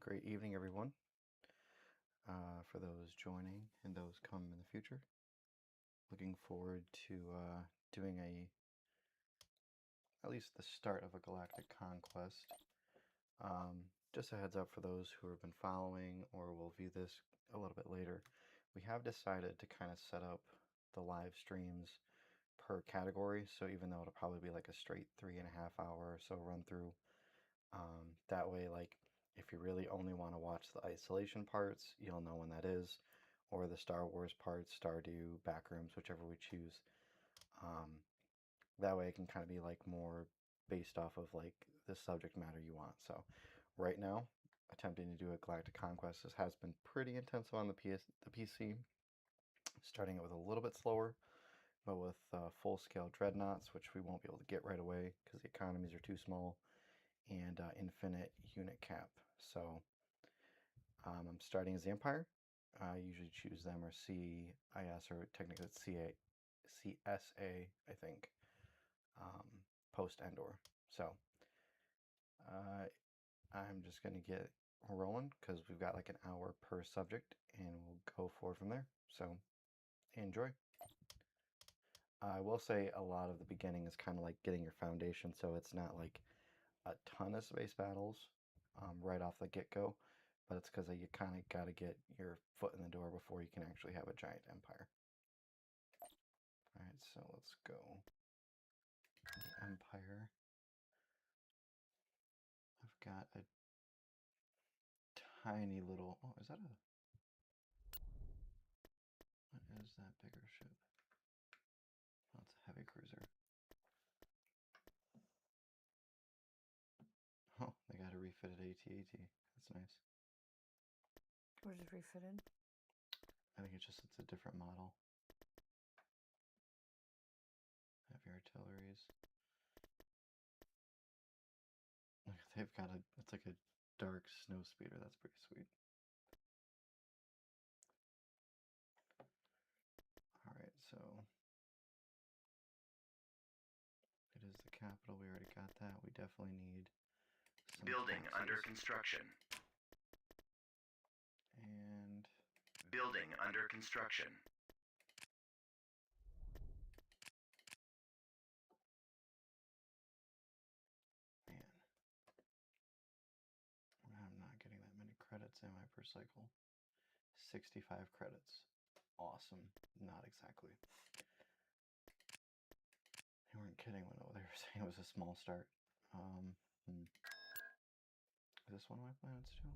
Great evening, everyone. For those joining and those come in the future, looking forward to doing at least the start of a galactic conquest. Just a heads up for those who have been following or will view this a little bit later. We have decided to kind of set up the live streams per category, so even though it'll probably be like a straight 3.5 hour or so run through, that way, like, if you really only want to watch the isolation parts, you'll know when that is, or the Star Wars parts, Stardew, Backrooms, whichever we choose. That way it can kind of be like more based off of like the subject matter you want. So right now, attempting to do a Galactic Conquest, this has been pretty intensive on the PC, starting it with a little bit slower, but with full-scale dreadnoughts, which we won't be able to get right away because the economies are too small, and infinite unit cap. So I'm starting as the Empire. I usually choose them or CIS, or technically it's CSA, I think, post Endor. So I'm just going to get rolling because we've got like an hour per subject and we'll go forward from there. So enjoy. I will say a lot of the beginning is kind of like getting your foundation, so it's not like a ton of space battles right off the get-go, but it's because you kind of got to get your foot in the door before you can actually have a giant empire. Alright, so let's go. The Empire. I've got a tiny little... Oh, is that a... What is that bigger ship? Oh, it's a heavy cruiser. Oh, they got a refitted AT-AT. That's nice. What is refitted? I think it's a different model. Heavy artilleries. They've got it's like a dark snow speeder. That's pretty sweet. Alright, so it is the capital. We already got that. We definitely need some building taxes. Under construction. And building under construction. Man, I'm not getting that many credits, am I, per cycle? 65 credits. Awesome. Not exactly. They weren't kidding when they were saying it was a small start. Is this one of my planets too?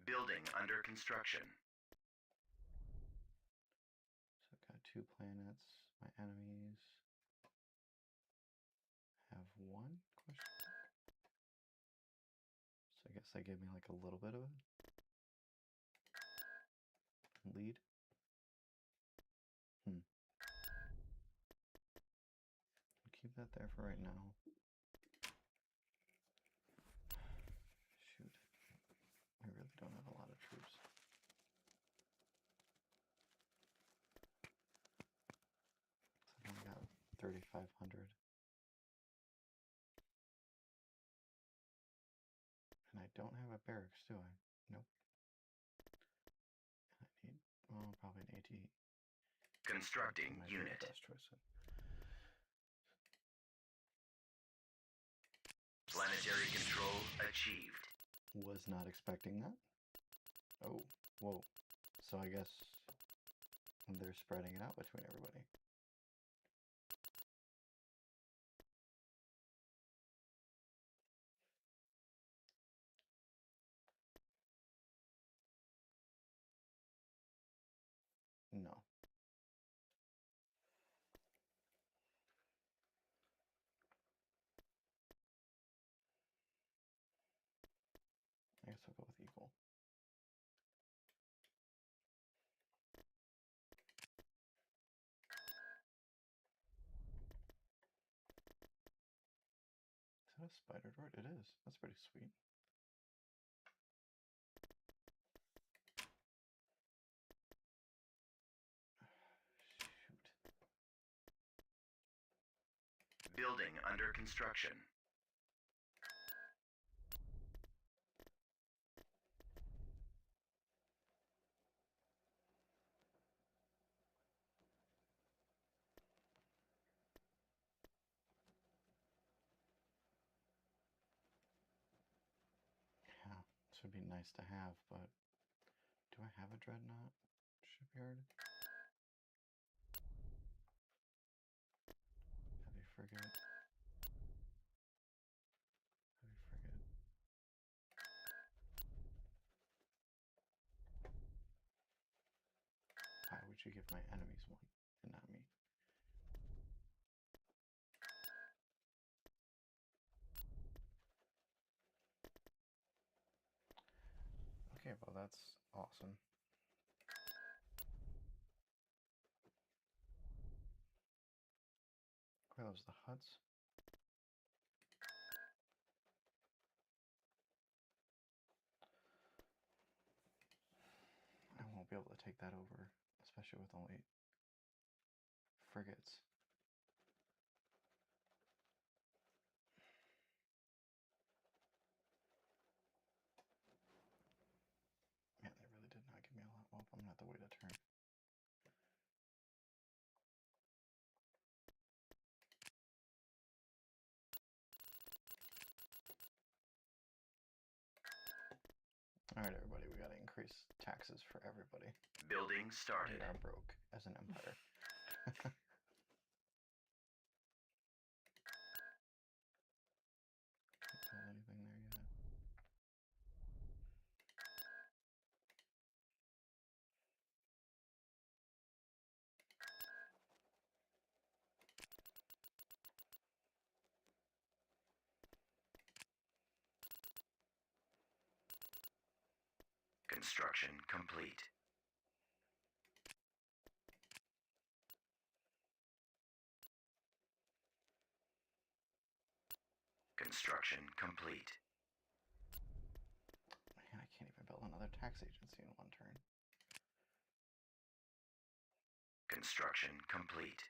Building under construction. So I've got 2 planets. My enemies have 1 question mark. So I guess they gave me like a little bit of a lead. Keep that there for right now. Shoot. I really don't have a lot of troops. So I only got 3,500. And I don't have a barracks, do I? Nope. And I need, well, probably an AT. Constructing unit. Best choice. Planetary control achieved. Was not expecting that. Oh, whoa. So I guess they're spreading it out between everybody. No. I guess I'll go with equal. Is that a spider droid? It is. That's pretty sweet. Shoot. Building under construction. Yeah, this would be nice to have, but do I have a dreadnought shipyard? Heavy frigate. Heavy frigate. Why would you give my enemies one and not me? Okay, well that's awesome. Were those the huts? I won't be able to take that over, especially with only frigates. Man, they really did not give me a lot. Well, I'm gonna have to wait a turn. Alright, everybody, we gotta increase taxes for everybody. Building started. We are broke as an empire. Can't build anything there yet. Construction complete. Construction complete. Man, I can't even build another tax agency in one turn. Construction complete.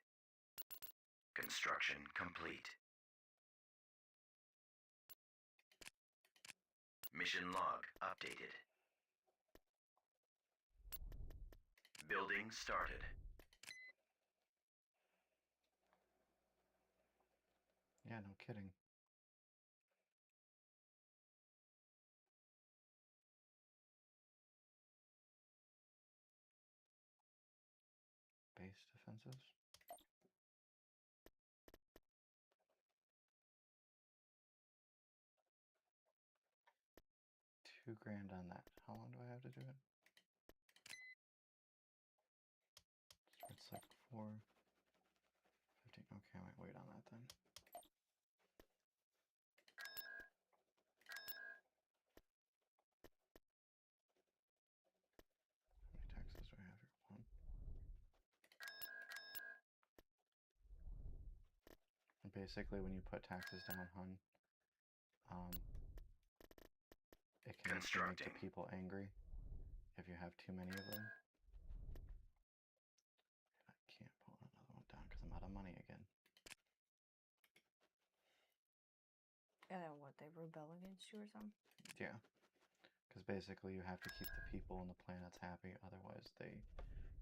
Construction complete. Mission log updated. Building started. Yeah, no kidding. Base defensives. $2,000 on that. How long do I have to do it? So it's like 4:15. Okay, I might wait on that then. How many taxes do I have here? One. And basically, when you put taxes down, hun, it can make the Constructing. people angry if you have too many of them. I can't pull another one down because I'm out of money again. And then what, they rebel against you or something? Yeah, because basically you have to keep the people and the planets happy, otherwise they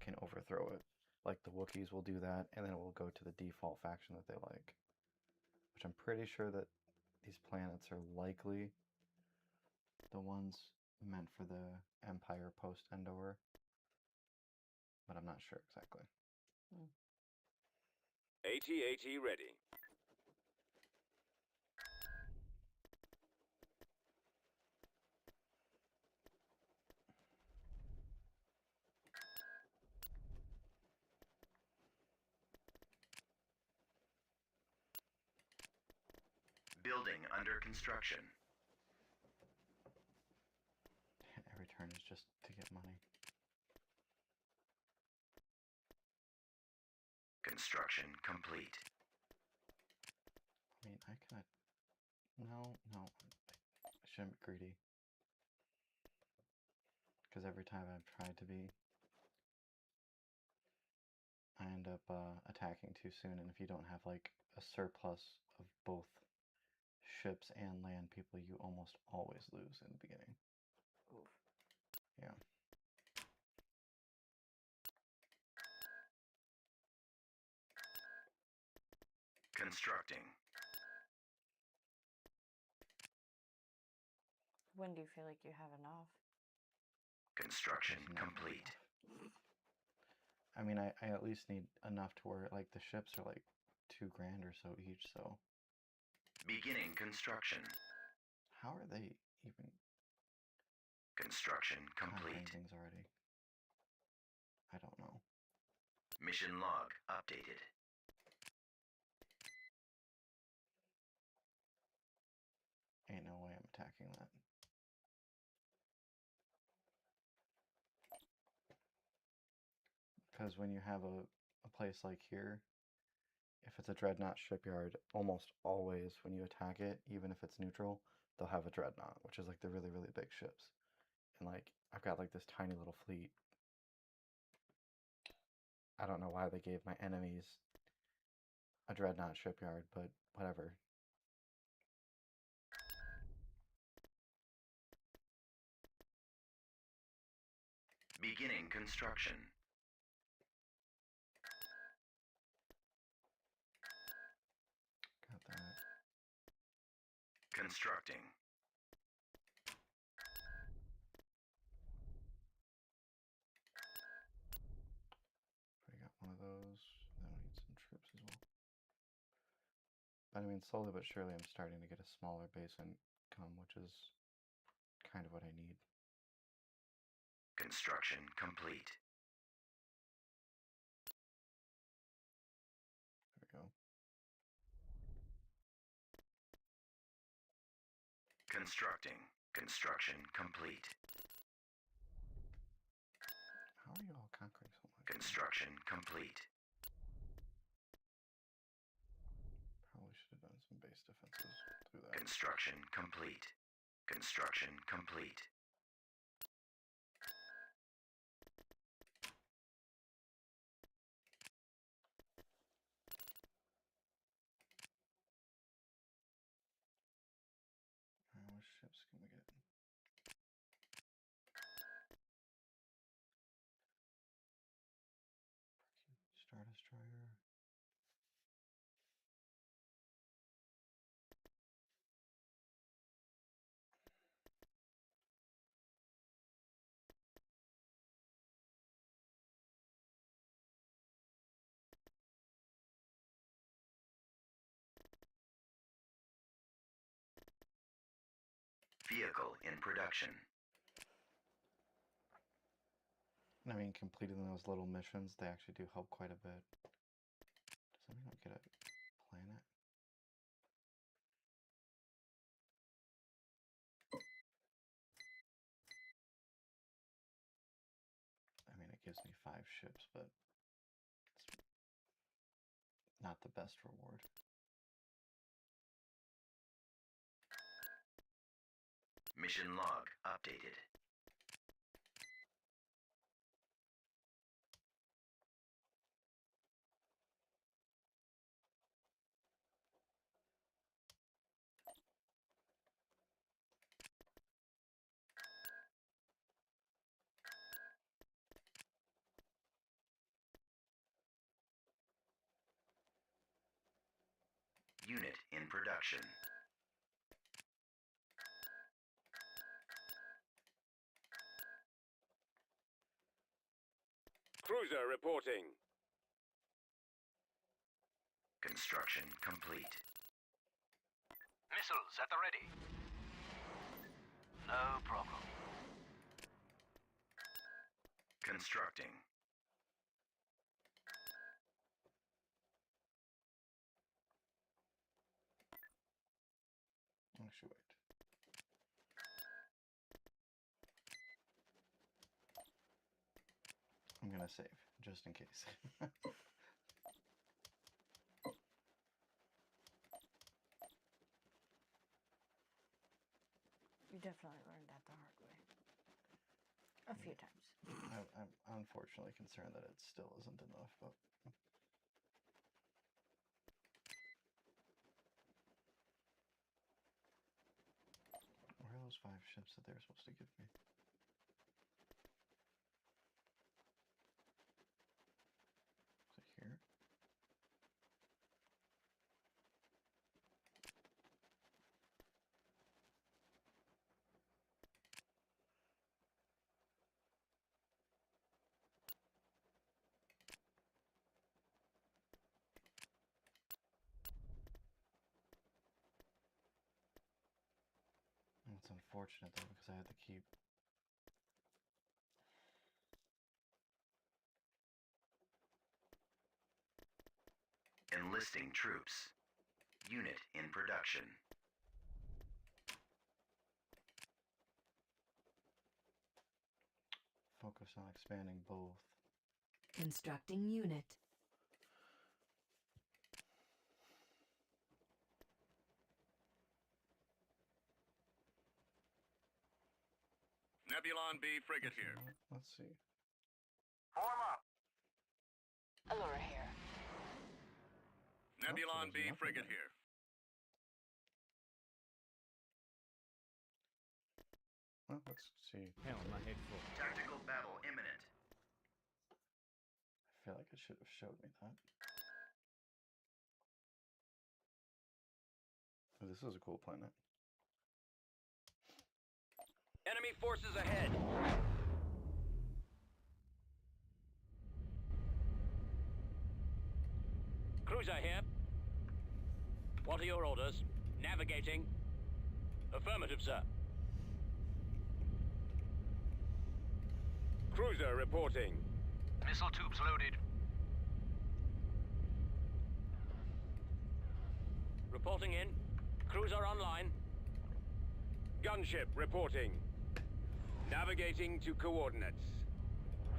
can overthrow it. Like the Wookiees will do that, and then it will go to the default faction that they like. Which I'm pretty sure that these planets are likely the ones meant for the Empire post-Endor. But I'm not sure exactly. AT-AT ready. Building under construction. Every turn is just to get money. Construction complete. I mean, I could... No. I shouldn't be greedy. Because every time I've tried to be, I end up attacking too soon, and if you don't have like a surplus of both ships and land people, you almost always lose in the beginning. Oof. Yeah. Constructing. When do you feel like you have enough? Construction There's never complete. enough. I mean, I at least need enough to where, like, the ships are like $2 grand or so each, so Beginning construction. how are they even Construction conquering complete. things already? I don't know. Mission log updated. Ain't no way I'm attacking that. Because when you have a place like here, if it's a dreadnought shipyard, almost always when you attack it, even if it's neutral, they'll have a dreadnought, which is like the really, really big ships. And like, I've got like this tiny little fleet. I don't know why they gave my enemies a dreadnought shipyard, but whatever. Beginning construction. Got that. Constructing. I got one of those. Then we need some troops as well. But I mean, slowly but surely, I'm starting to get a smaller base income, which is kind of what I need. Construction complete. There we go. Constructing. Construction complete. How are you all conquering so much? Construction complete. Probably should have done some base defenses through that. Construction complete. Construction complete. What ships can we get? Star Destroyer. Vehicle in production. I mean, completing those little missions, they actually do help quite a bit. Does anyone get a planet? I mean, it gives me 5 ships, but it's not the best reward. Mission log updated. Unit in production. Cruiser reporting. Construction complete. Missiles at the ready. No problem. Constructing. Actually, wait. I'm gonna save, just in case. You definitely learned that the hard way. A few times. I'm unfortunately concerned that it still isn't enough, but 5 ships that they're supposed to give me. Is it here? It's unfortunate though because I have to keep. Enlisting troops. Unit in production. Focus on expanding both. Constructing unit. Nebulon B frigate here. Let's see. Form up. Allura here. Nebulon B there's nothing frigate there. here. Well, let's see. Hell, my head full. Tactical battle imminent. I feel like it should have showed me that. Oh, this is a cool planet. Enemy forces ahead. Cruiser here. What are your orders? Navigating. Affirmative, sir. Cruiser reporting. Missile tubes loaded. Reporting in. Cruiser online. Gunship reporting. Navigating to coordinates.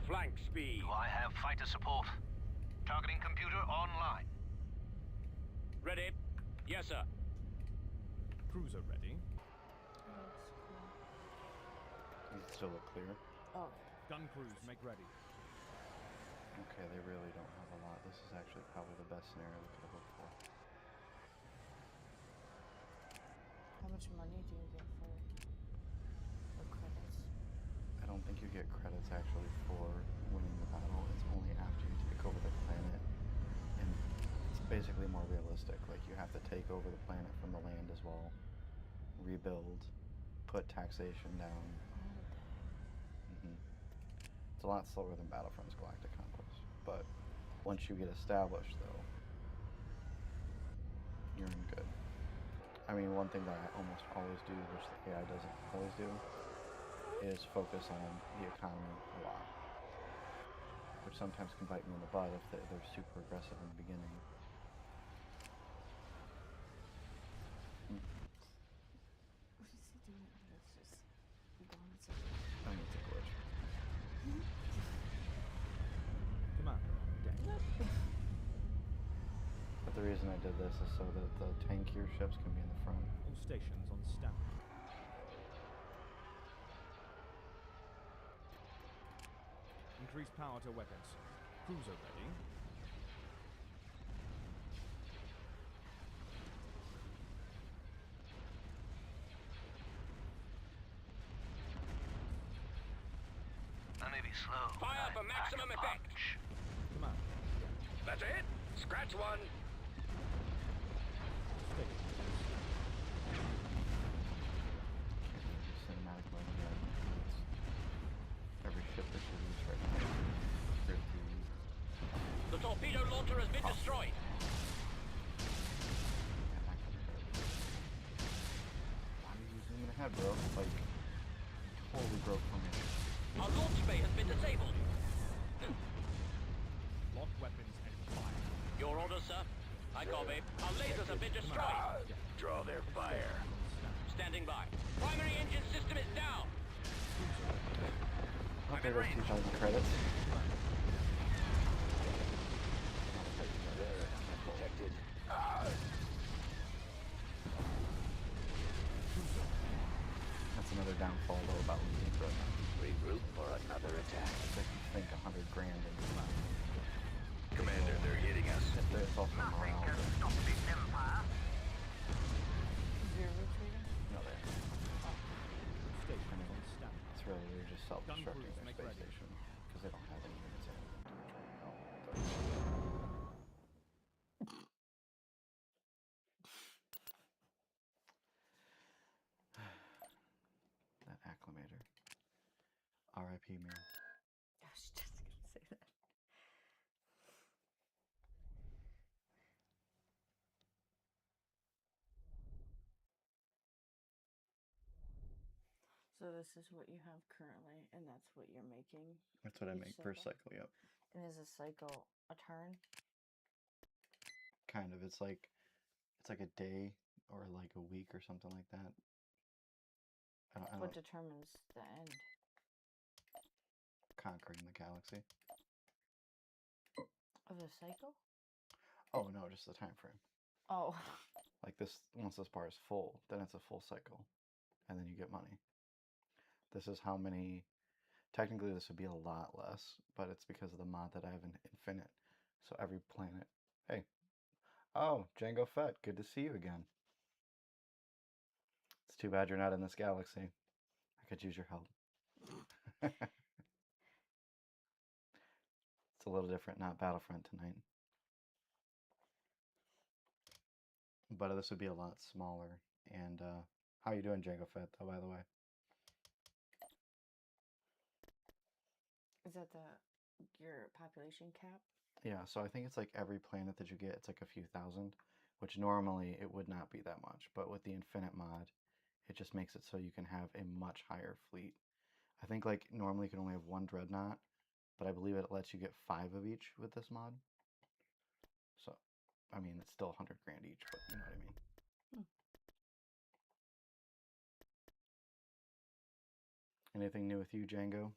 Flank speed. Do I have fighter support? Targeting computer online. Ready? Yes, sir. Cruiser ready. Does it still look clear? Oh, Gun crews, make ready. Okay, they really don't have a lot. This is actually probably the best scenario we could have hoped for. how much money do you get for credits? I don't think you get credits actually for winning the battle. It's only after you take over the planet. And it's basically more realistic. Like, you have to take over the planet from the land as well. Rebuild. Put taxation down. It's a lot slower than Battlefront's Galactic Conquest. But once you get established, though, you're in good. I mean, one thing that I almost always do, which the AI doesn't always do, is focus on the economy a lot. Which sometimes can bite me in the butt if they're super aggressive in the beginning. What is he doing? That's just gone. I mean, it's a glitch. Commander on deck. But the reason I did this is so that the tankier ships can be in the front. All stations on standby. Increase power to weapons. Cruiser ready. I may be slow. but Fire I for pack maximum a effect. punch. Commander on deck. That's it. Scratch one. Station. Cinematic mode, yeah. It's every ship that you use right now. Here to The torpedo launcher has been destroyed. why are you zooming ahead, bro? Like, totally broke for me. Our launch bay has been disabled. Lock weapons and fire. Your orders, sir. I copy. Our lasers have been destroyed. Draw their fire. Standing by. Primary engine system is down. Okay, there's 2,000 credits. Detected. That's another downfall, though, about losing for Regroup for another attack. It's like you think 100 grand in Commander, they're hitting us. it's also morale. Stop this empire. You're retreating? No, there. constructing crews, their make space ready. station because they don't have any units in. Oh, that acclimator. R.I.P. man. I was just gonna say that. So this is what you have currently, and that's what you're making. That's what I each make per cycle. Yep. And is a cycle a turn? Kind of. It's like a day or like a week or something like that. I What don't determines the end? conquering the galaxy. Of the cycle? Oh no, just the time frame. Oh. Like this, once this bar is full, then it's a full cycle, and then you get money. This is how many. Technically, this would be a lot less, but it's because of the mod that I have in Infinite. So every planet. Hey. Oh, Django Fett, good to see you again. It's too bad you're not in this galaxy. I could use your help. It's a little different, not Battlefront tonight. But this would be a lot smaller. And how you doing, Django Fett, though, by the way? Is that your population cap? Yeah, so I think it's like every planet that you get, it's like a few thousand, which normally it would not be that much. But with the Infinite mod, it just makes it so you can have a much higher fleet. I think like normally you can only have one dreadnought, but I believe it lets you get 5 of each with this mod. So, I mean, it's still 100 grand each, but you know what I mean. Anything new with you, Django?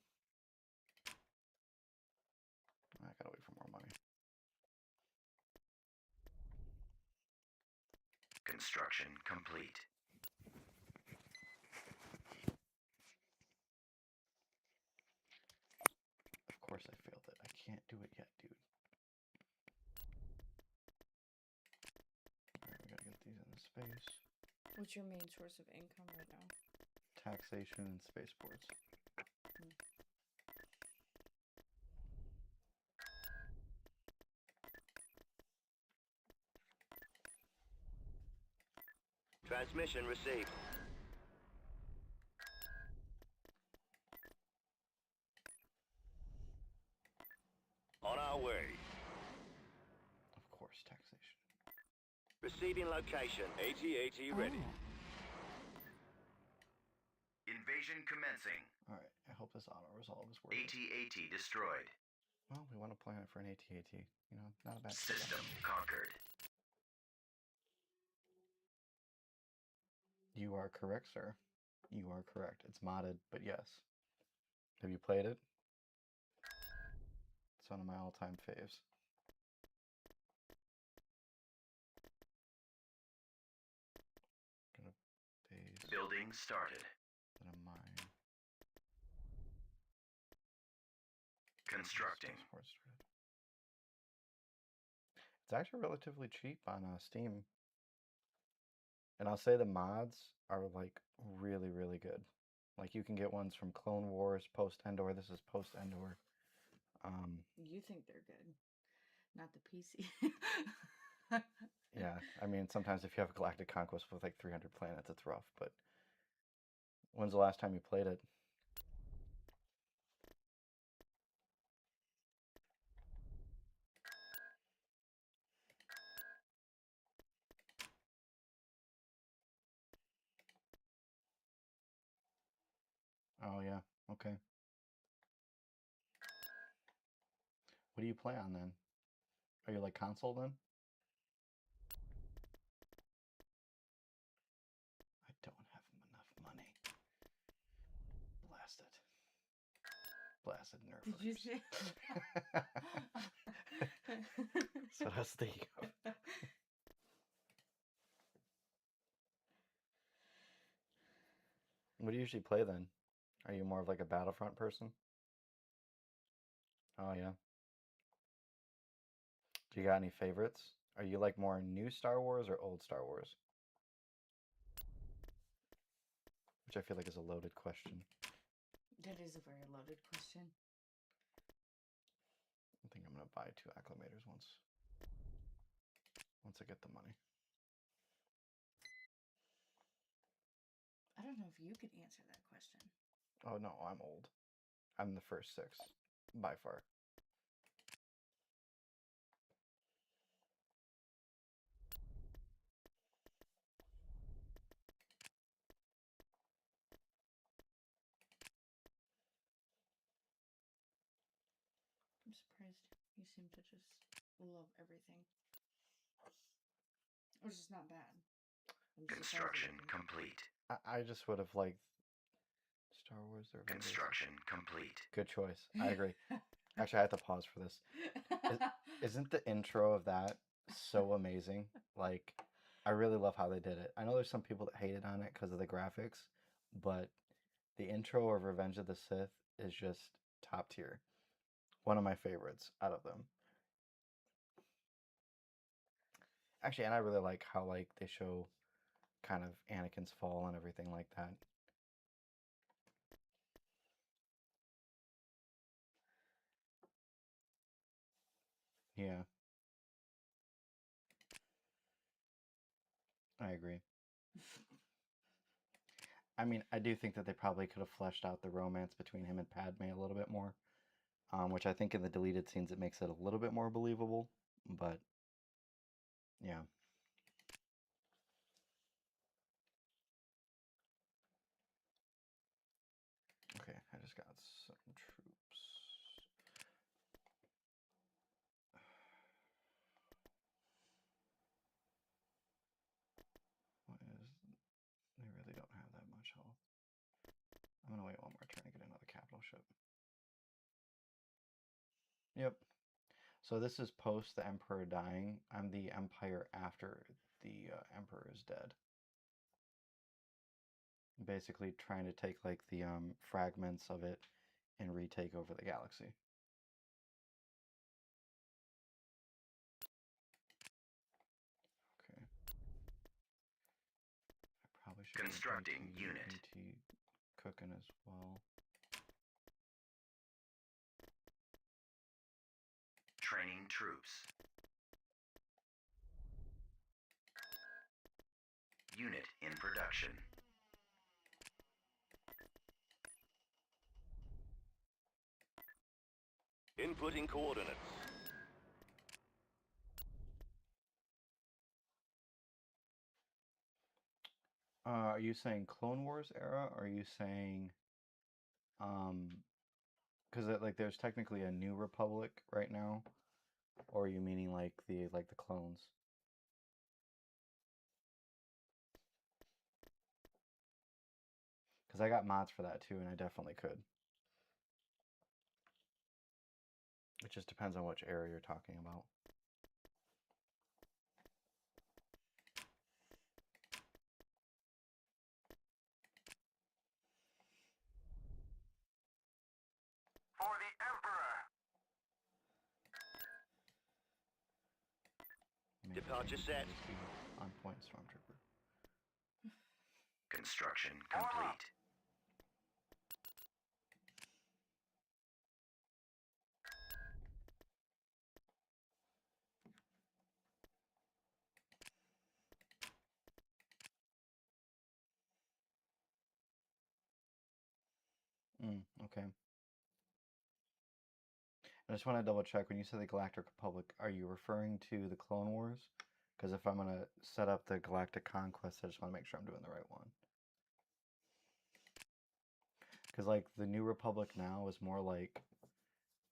I gotta wait for more money. Construction complete. Of course I failed it. I can't do it yet, dude. Alright, we gotta get these into space. What's your main source of income right now? Taxation and spaceports. Transmission received. On our way. Of course, taxation. Receiving location. AT-AT ready. Invasion commencing. Alright, I hope this auto-resolve is working. AT-AT destroyed. Well, we want to plan it for an AT-AT. You know, not a bad System conquered. You are correct, sir. You are correct. It's modded, but yes. Have you played it? It's one of my all-time faves. Gonna base, Building started. then a mine. Constructing. Spaceport started. It's actually relatively cheap on Steam. And I'll say the mods are like really, really good. Like you can get ones from Clone Wars, post Endor. This is post Endor. You think they're good, not the PC. Yeah, I mean sometimes if you have Galactic Conquest with like 300 planets, it's rough. But when's the last time you played it? Oh yeah, okay. What do you play on then? Are you like console then? I don't have enough money. Blast it. Blasted nerve. Did you see? So that's the. What do you usually play then? Are you more of like a Battlefront person? Oh yeah. Do you got any favorites? Are you like more new Star Wars or old Star Wars? Which I feel like is a loaded question. That is a very loaded question. I think I'm gonna buy 2 acclimators once I get the money. I don't know if you could answer that question. Oh no, I'm old. I'm the first 6 by far. I'm surprised you seem to just love everything. Which is not bad. I'm surprised at Construction everything. complete. I just would have liked Star Wars. The Revenge of the Sith. Construction complete. Good choice. I agree. Actually, I have to pause for this. Isn't the intro of that so amazing? Like, I really love how they did it. I know there's some people that hated on it because of the graphics, but the intro of Revenge of the Sith is just top tier. One of my favorites out of them. Actually, and I really like how like they show kind of Anakin's fall and everything like that. Yeah, I agree. I mean, I do think that they probably could have fleshed out the romance between him and Padme a little bit more, which I think in the deleted scenes it makes it a little bit more believable. But yeah, okay, I just got some troops. What is? They really don't have that much health. I'm gonna wait one more turn to get another capital ship. Yep. So this is post the Emperor dying. I'm the Empire after the Emperor is dead. Basically trying to take like the fragments of it and retake over the galaxy. Okay. I probably should Constructing get unit. AT cooking as well. Training troops. Unit in production. Inputting coordinates. Are you saying Clone Wars era? Or are you saying, because like there's technically a New Republic right now, or are you meaning like the clones? Because I got mods for that too, and I definitely could. It just depends on which era you're talking about. For the Emperor. Maybe Departure you set. can just be on point, Stormtrooper. Construction complete. Okay. I just want to double check when you say the Galactic Republic, are you referring to the Clone Wars? Because if I'm going to set up the Galactic Conquest, I just want to make sure I'm doing the right one. Because, like, the New Republic now is more like,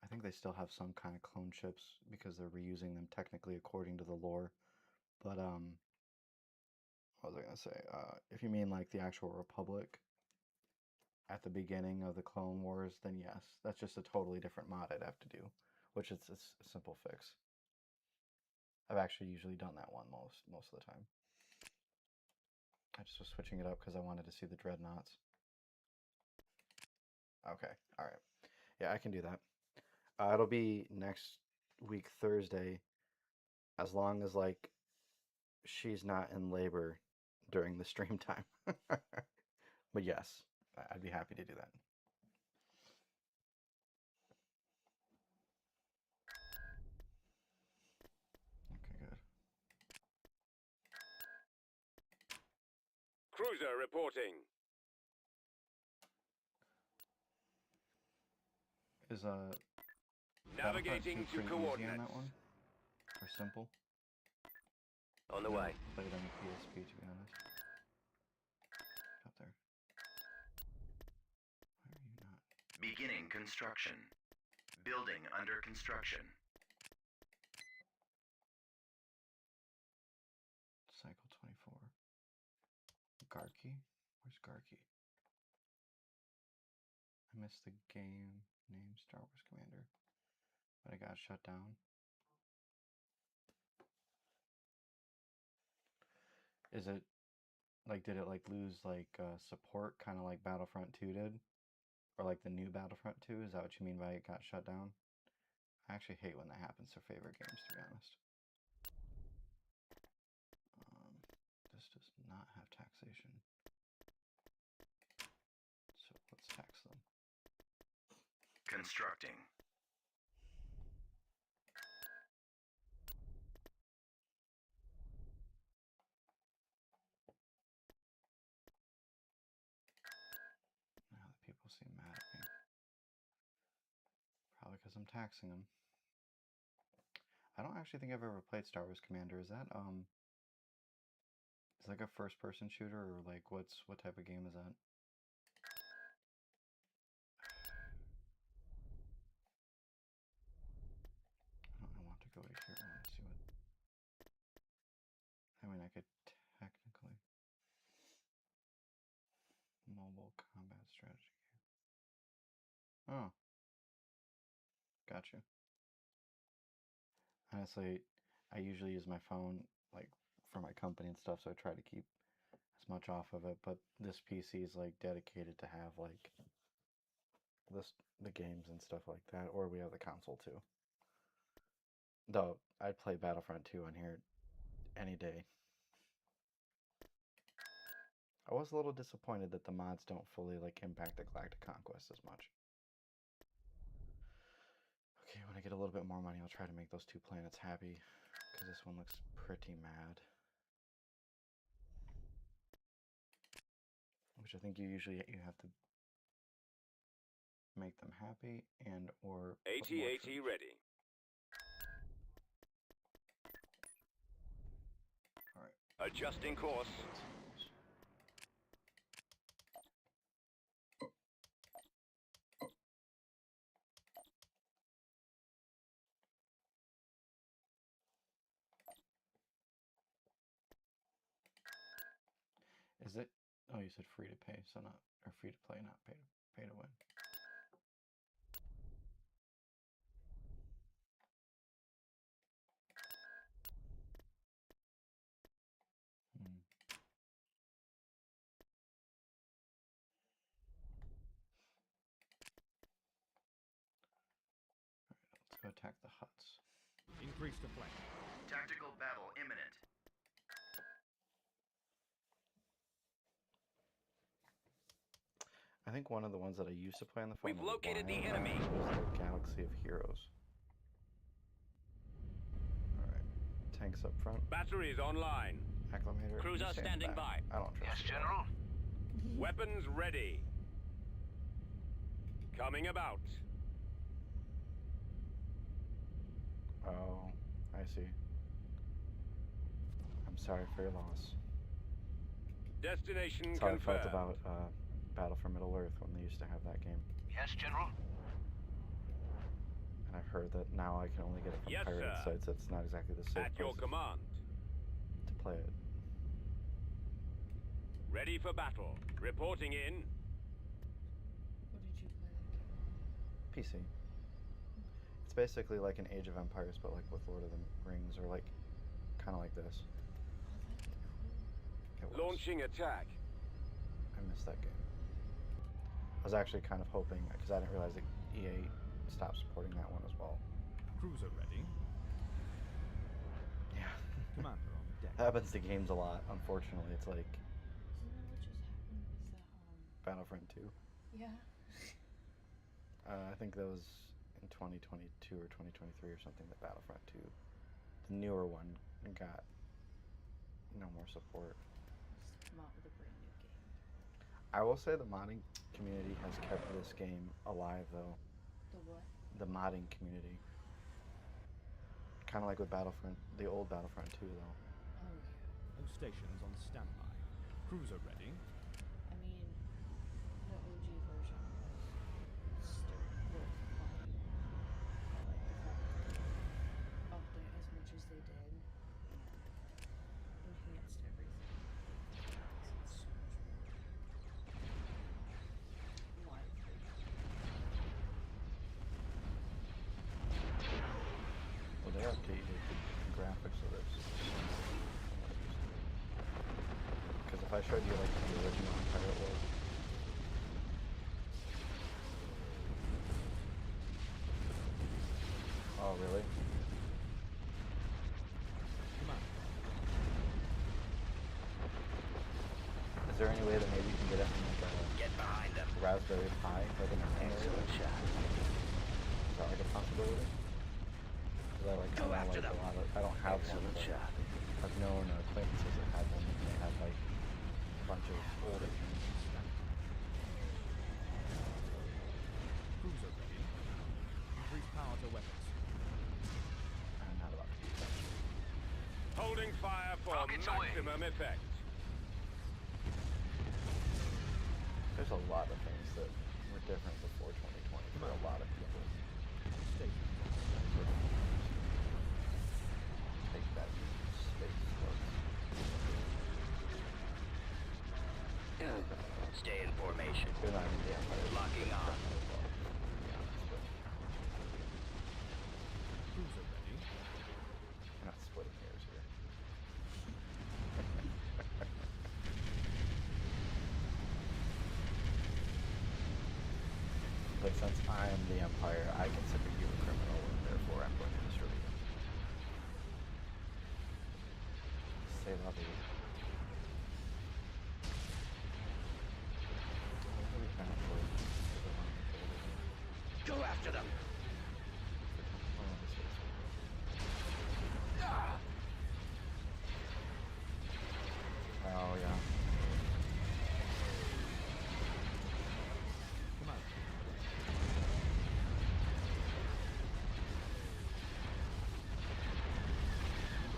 I think they still have some kind of clone ships because they're reusing them technically according to the lore. But, what was I going to say? If you mean, like, the actual Republic at the beginning of the Clone Wars, then yes, that's just a totally different mod I'd have to do, which it's a simple fix. I've actually usually done that one most of the time. I just was switching it up because I wanted to see the dreadnoughts. Okay, all right. Yeah, I can do that. It'll be next week Thursday, as long as like she's not in labor during the stream time. But yes, I'd be happy to do that. Cruiser reporting. Is Navigating to pretty easy on coordinates. that one? Or simple? On the way. Played on the PSP, to be honest. Up there. Why are you not? Beginning construction. Building under construction. Cycle 24. Garky? Where's Garky? I missed the game name Star Wars Commander. But I got shut down. Is it like, did it like lose like support, kind of like Battlefront 2 did? Or like the new Battlefront 2? Is that what you mean by it got shut down? I actually hate when that happens to favorite games, to be honest. This does not have taxation. So let's tax them. Constructing. Now the people seem mad at me. Probably because I'm taxing them. I don't actually think I've ever played Star Wars Commander. Is that is like a first-person shooter, or like what type of game is that? I want to go to here. I want to see what. I mean, I could technically mobile combat strategy game. Oh, gotcha. Honestly, I usually use my phone like for my company and stuff, so I try to keep as much off of it. But this PC is like dedicated to have like the games and stuff like that, or we have the console too. Though I'd play Battlefront 2 on here any day. I was a little disappointed that the mods don't fully like impact the Galactic Conquest as much. Okay, when I get a little bit more money, I'll try to make those two planets happy, because this one looks pretty mad. Which I think you have to make them happy and or put more AT-AT troops. ready. Alright. Adjusting course. Is it? Oh, you said free to pay, so not, or free to play, not pay to win. Let's go attack the huts. Increase the flank. Tactical battle imminent. I think one of the ones that I used to play on the phone. We've located the enemy. Was the Galaxy of Heroes. Alright. Tanks up front. Batteries online. Acclimator. Cruiser you stand standing back. by. I don't trust Yes, you. General. Weapons ready. Coming about. Oh, I see. I'm sorry for your loss. Destination That's how I felt confirmed. about Battle for Middle Earth when they used to have that game. Yes, General. And I've heard that now I can only get it from Yes, pirated sir. sites. It's not exactly the safe At your places command. to play it. Ready for battle. Reporting in. What did you play? PC. It's basically like an Age of Empires, but like with Lord of the Rings, or like kind of like this. It was. Launching attack. I missed that game. I was actually kind of hoping, because I didn't realize that EA stopped supporting that one as well. Cruiser ready. Yeah. Commander on deck. That happens to games a lot, unfortunately. It's like Isn't that what just happened with the Battlefront 2. Yeah. I think that was in 2022 or 2023 or something that Battlefront 2, the newer one, got no more support. Just come out with a brand new I will say the modding community has kept this game alive, though. The what? The modding community. Kind of like with Battlefront, the old Battlefront 2, though. Oh yeah. All stations on standby. Cruiser ready. I mean, the OG version was still worth playing. I like the fact that they upped it as much as they did and enhanced everything. Makes it so much more lively. Well, they updated the graphics of this. Because if I showed you like the original Empire was. Oh, really? Come on. Is there any way that maybe you can get it from like a Get behind them. Raspberry Pi, like an Excellent shot. Is that like a possibility? Because I like Go I after like them. a lot of. I don't have one, Excellent but shot. I've known acquaintances that had one, and they had like a bunch of older games. Cruiser ready. Increase power to weapons. I'm not about to do that. Holding fire for Rockets away. maximum effect. There's a lot of things that were different before 2020 for a lot of people. Stations on Take that space. Stay in formation. They're not even the Empire. Locking on. Cruiser ready. We're not splitting hairs here. But since I am the Empire, I consider you a criminal, and therefore I'm going to destroy you. Say la vie. Go after them. Oh yeah. Come on.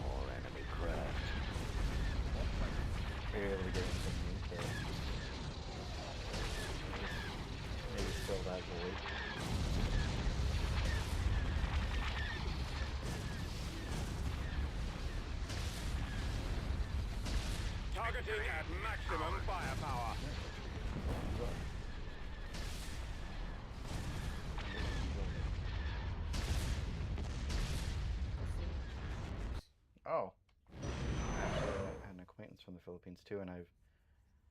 More enemy craft. Barely getting some news there. Maybe fill that void. Targeting at maximum firepower. Oh. Actually, I had an acquaintance from the Philippines too, and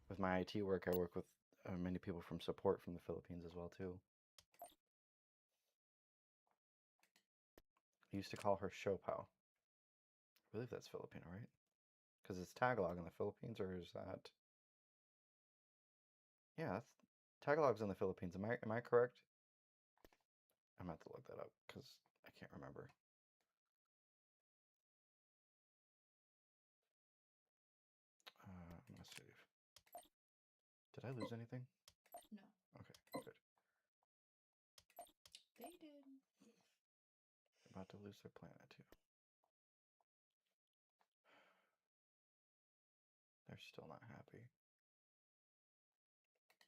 with my IT work, I work with many people from support from the Philippines as well too. I used to call her Shopao. I believe that's Filipino, right? Because it's Tagalog in the Philippines, or is that? Yeah, that's Tagalog's in the Philippines. Am I correct? I'm gonna have to look that up because I can't remember. I'm gonna save. Did I lose anything? No, Okay, good. they did. They're about to lose their planet too. They're still not happy.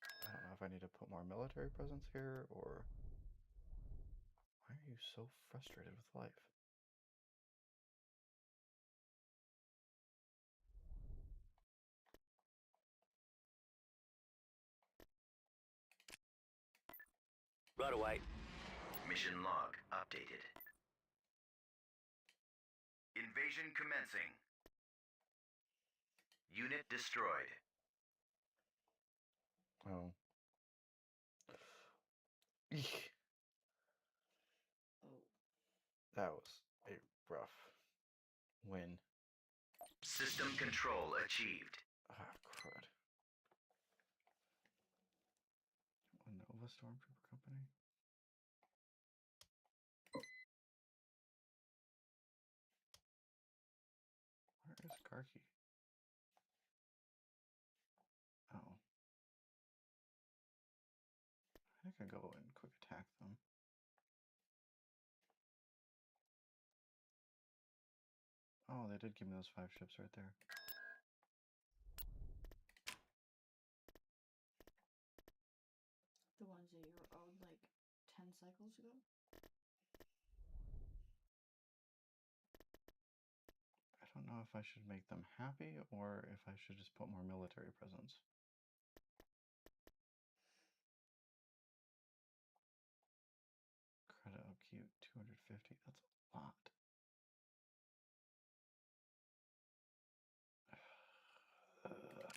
I don't know if I need to put more military presence here, or why are you so frustrated with life? Right away. Mission log updated. Invasion commencing. Unit destroyed. Oh. Eek. Oh, That was a rough win. System control achieved. Ah, crud. Nova Stormtrooper Company? Where is Karki? Oh. gonna go and quick attack them. Oh, they did give me those 5 ships right there. The ones that you were owed like 10 cycles ago? I don't know if I should make them happy or if I should just put more military presence. Credit upkeep 250, that's a lot.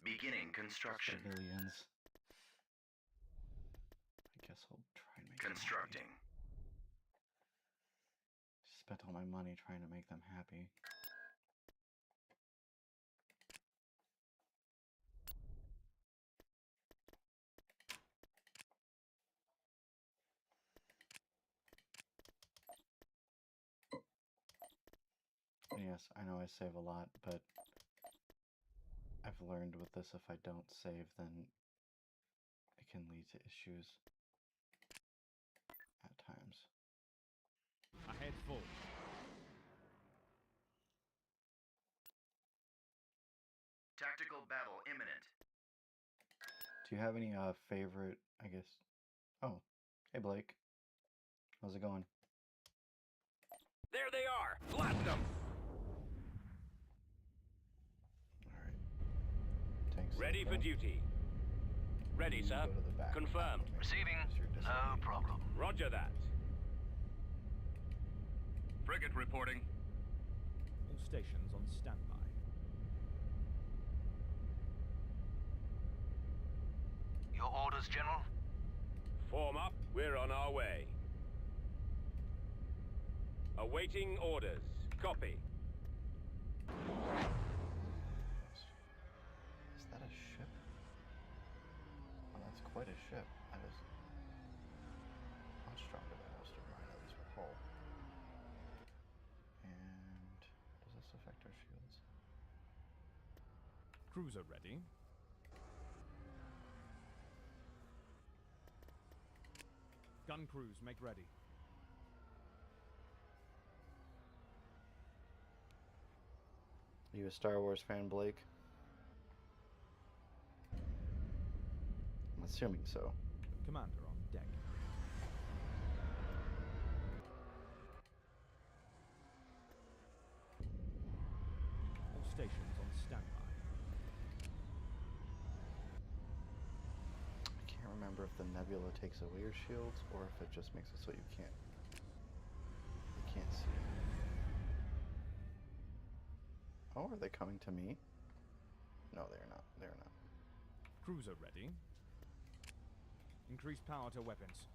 Beginning construction. Civilians. I guess I'll try and make Constructing. them happy. Spent all my money trying to make them happy. Yes, I know I save a lot, but I've learned with this, if I don't save, then it can lead to issues at times. Ahead full. Tactical battle imminent. Do you have any favorite, I guess? Oh, hey Blake. How's it going? There they are! Blast them! Alright. Tanks Ready like for that. duty. Ready, You sir. go to the back. Confirmed. Okay. Receiving. You're No disobedient. problem. Roger that. Frigate reporting. All stations on standby. Your orders, General? Form up. We're on our way. Awaiting orders. Copy. Is that a ship? Oh, that's quite a ship. That is much stronger than most of mine, at least with hull. And does this affect our shields? Cruiser ready. Gun crews, make ready. Are you a Star Wars fan, Blake? I'm assuming so. Commander on deck. All stations on standby. I can't remember if the nebula takes away your shields or if it just makes it so you can't see. Oh, are they coming to me? No, they're not. They're not. Cruiser ready. Increase power to weapons.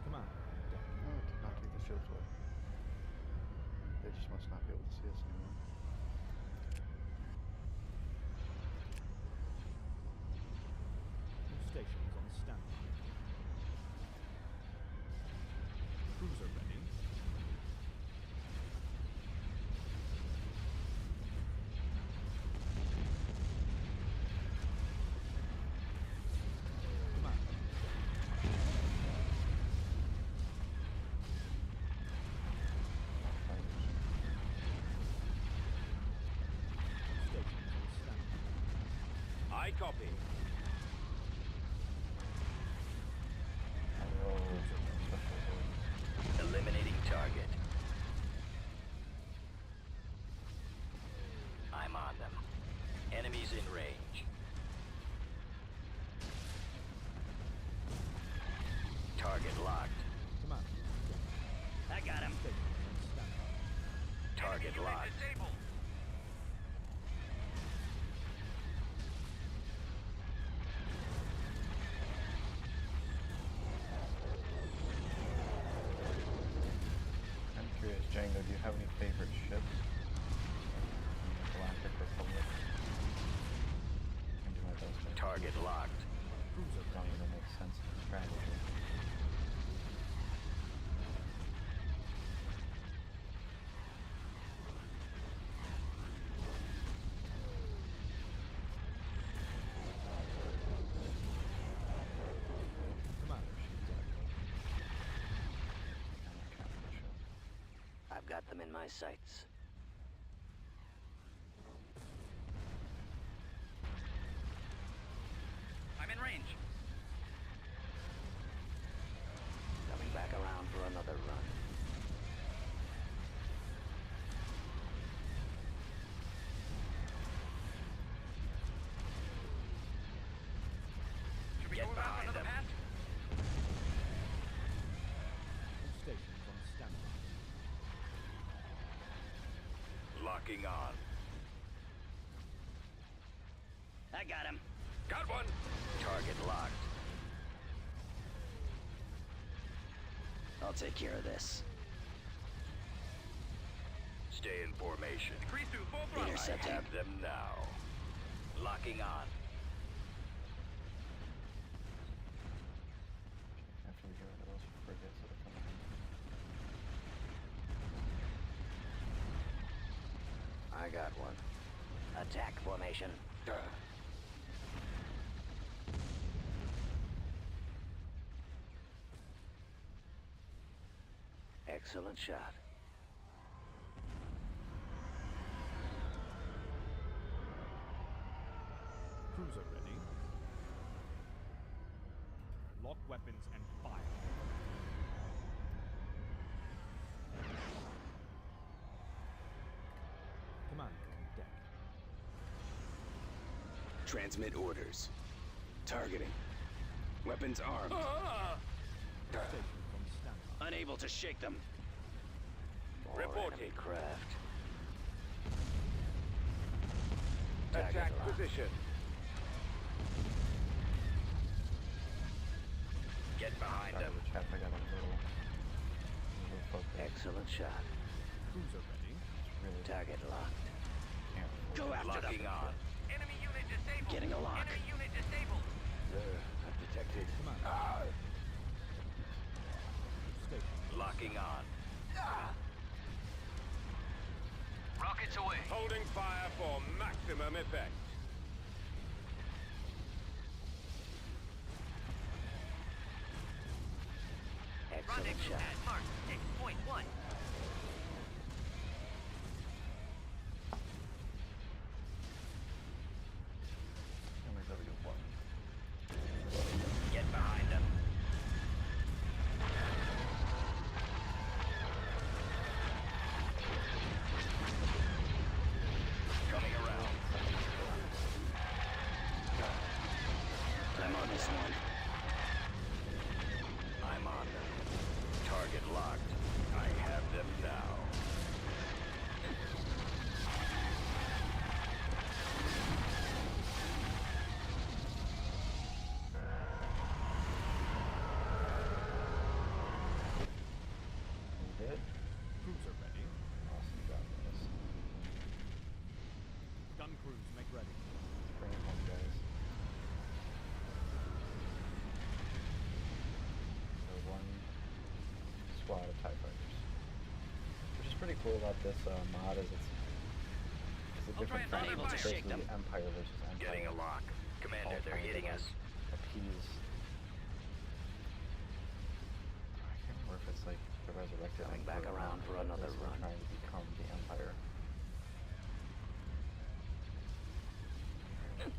Commander on deck. No, it did not take the shields away. They just must not be able to see us anymore. All stations on standby. Cruiser ready. Commander. Stations on standby. I copy. Eliminating target. I'm on them. Enemies in range. Target locked. Commander. I got him. Stations on standby. Target locked. I'm curious, Jank. Mango, do you have any favorite ships in the Galactic Republic? I can do my best to Target locked. Cruiser don't ready. even make sense in strategy. Commander ship ready. I'm not captain the ship. I've got them in my sights. I'm in range. Coming back around for another run. Should we get behind them? All stations on standby. Locking on. I got him. Got one. Target locked. I'll take care of this. Stay in formation. Decrease to full throttle. Intercept I have them now. Locking on. After we get rid of those frigates that are coming in. I got one. Attack formation. Excellent shot. Cruiser ready. Lock weapons and fire. Commander on deck. Transmit orders. Targeting. Weapons armed. Station on standby. Unable to shake them. Reporting. Craft. Attack position. Get behind Sorry, them. the chat, I got a little focused. Excellent shot. Cruiser ready. It's really Target locked. can't Go after them. Locking on. Enemy unit disabled. Getting a lock. Enemy unit disabled. I've detected. Commander. Station. Locking on. Rockets away. Holding fire for maximum effect. Excellent shot. Mark 6.1. MW1. Get behind them. Coming around. I'm on this one. I'm on them. Target locked. I have them now. We did? Cruiser ready. Awesome job, guys. Gun crews make ready. Bring it home, guys. So one squad of TIE fighters. Which is pretty cool about this mod is it's a different and front. unable to It's shake basically them. Empire versus Empire. Getting a lock. Commander, All they're trying to, hitting like, us. appease. I can't remember if it's like the resurrected Coming Emperor back or around not, for but another basically run. trying to become the Empire.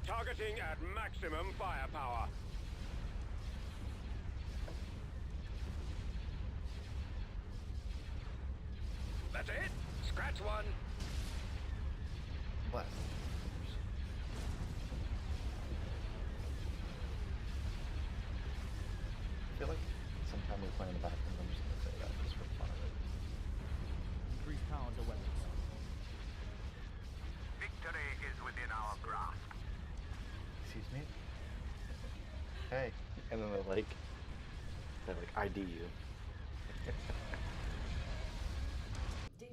Targeting at maximum firepower. That's it. Scratch one. Blast. I feel like sometime we play in the background, I'm just gonna say that just for fun of it. Increase power to weapons. Victory is within our grasp. Excuse me? Hey. And then they like ID you. Did